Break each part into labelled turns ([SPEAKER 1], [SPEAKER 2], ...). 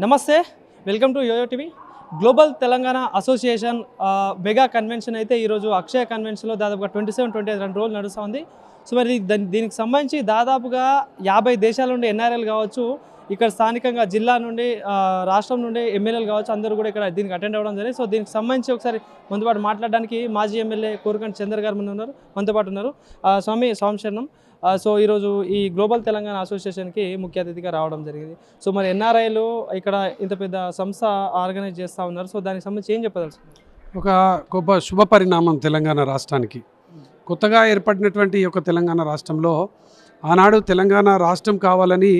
[SPEAKER 1] నమస్తే, welcome to Yoyo TV. Global Telangana association mega convention అయితే ఈరోజు అక్షయ కన్వెన్షన్లో దాదాపుగా 27-28 రోజులు నడుస్తూ ఉంది. సో మరి దీనికి సంబంధించి దాదాపుగా 50 దేశాల నుండి ఎన్ఆర్ఐలు కావచ్చు, ఇక్కడ స్థానికంగా జిల్లా నుండి రాష్ట్రం నుండి ఎమ్మెల్యేలు కావచ్చు, అందరూ కూడా ఇక్కడ దీనికి అటెండ్ అవ్వడం జరిగింది. సో దీనికి సంబంధించి ఒకసారి మనతో పాటు మాట్లాడడానికి మాజీ ఎమ్మెల్యే కోరుకంటి చంద్ర గారు మనతో పాటు ఉన్నారు. స్వామి శరణం. సో ఈరోజు ఈ గ్లోబల్ తెలంగాణ అసోసియేషన్కి ముఖ్య అతిథిగా రావడం జరిగింది. సో మరి ఎన్ఆర్ఐలు ఇక్కడ ఇంత పెద్ద సంస్థ ఆర్గనైజ్ చేస్తూ ఉన్నారు. సో దానికి సంబంధించి ఏం చెప్పదలుచు?
[SPEAKER 2] ఒక గొప్ప శుభ పరిణామం తెలంగాణ రాష్ట్రానికి. కొత్తగా ఏర్పడినటువంటి ఈ యొక్క తెలంగాణ రాష్ట్రంలో ఆనాడు తెలంగాణ రాష్ట్రం కావాలని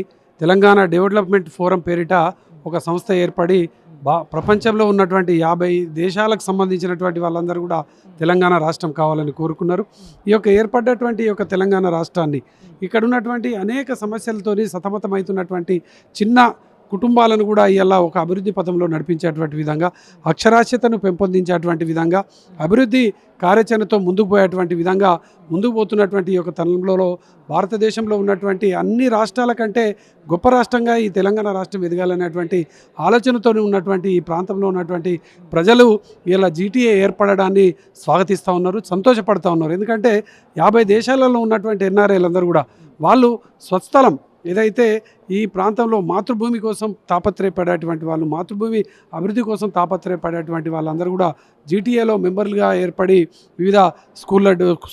[SPEAKER 2] తెలంగాణ డెవలప్మెంట్ ఫోరం పేరిట ఒక సంస్థ ఏర్పడి ప్రపంచంలో ఉన్నటువంటి 50 దేశాలకు సంబంధించినటువంటి వాళ్ళందరూ కూడా తెలంగాణ రాష్ట్రం కావాలని కోరుకున్నారు. ఈ యొక్క ఏర్పడ్డటువంటి ఈ యొక్క తెలంగాణ రాష్ట్రాన్ని ఇక్కడ ఉన్నటువంటి అనేక సమస్యలతోని సతమతమవుతున్నటువంటి చిన్న కుటుంబాలను కూడా ఇలా ఒక అభివృద్ధి పథంలో నడిపించేటువంటి విధంగా, అక్షరాస్యతను పెంపొందించేటువంటి విధంగా, అభివృద్ధి కార్యాచరణతో ముందుకు పోయేటువంటి విధంగా ముందుకు పోతున్నటువంటి ఈ యొక్క తరంలో భారతదేశంలో ఉన్నటువంటి అన్ని రాష్ట్రాల కంటే గొప్ప రాష్ట్రంగా ఈ తెలంగాణ రాష్ట్రం ఎదగాలనేటువంటి ఆలోచనతో ఉన్నటువంటి ఈ ప్రాంతంలో ఉన్నటువంటి ప్రజలు ఇలా జీటీఏ ఏర్పడడాన్ని స్వాగతిస్తూ ఉన్నారు, సంతోషపడుతూ ఉన్నారు. ఎందుకంటే 50 దేశాలలో ఉన్నటువంటి ఎన్ఆర్ఐలందరూ కూడా వాళ్ళు స్వస్థలం ఏదైతే ఈ ప్రాంతంలో మాతృభూమి కోసం తాపత్రయపడేటువంటి వాళ్ళు, మాతృభూమి అభివృద్ధి కోసం తాపత్రయపడేటువంటి వాళ్ళందరూ కూడా జీటీఏలో మెంబర్లుగా ఏర్పడి వివిధ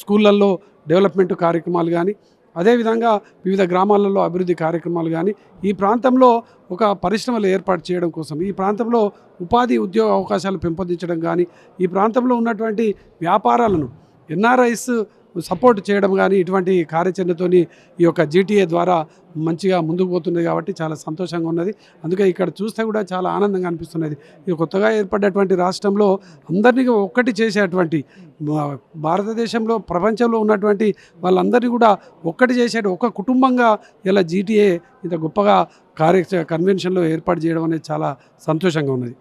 [SPEAKER 2] స్కూళ్ళల్లో డెవలప్మెంట్ కార్యక్రమాలు కానీ, అదేవిధంగా వివిధ గ్రామాలలో అభివృద్ధి కార్యక్రమాలు కానీ, ఈ ప్రాంతంలో ఒక పరిశ్రమలు ఏర్పాటు చేయడం కోసం, ఈ ప్రాంతంలో ఉపాధి ఉద్యోగ అవకాశాలు పెంపొందించడం కానీ, ఈ ప్రాంతంలో ఉన్నటువంటి వ్యాపారాలను ఎన్ఆర్ఐస్ సపోర్ట్ చేయడం కానీ, ఇటువంటి కార్యాచరణతోని ఈ యొక్క జీటీఏ ద్వారా మంచిగా ముందుకు పోతున్నది కాబట్టి చాలా సంతోషంగా ఉన్నది. అందుకే ఇక్కడ చూస్తే కూడా చాలా ఆనందంగా అనిపిస్తున్నది. ఇది కొత్తగా ఏర్పడ్డటువంటి రాష్ట్రంలో అందరినీ ఒక్కటి చేసేటువంటి, భారతదేశంలో ప్రపంచంలో ఉన్నటువంటి వాళ్ళందరినీ కూడా ఒక్కటి చేసే ఒక కుటుంబంగా ఇలా జీటీఏ ఇంత గొప్పగా కన్వెన్షన్లో ఏర్పాటు చేయడం అనేది చాలా సంతోషంగా ఉన్నది.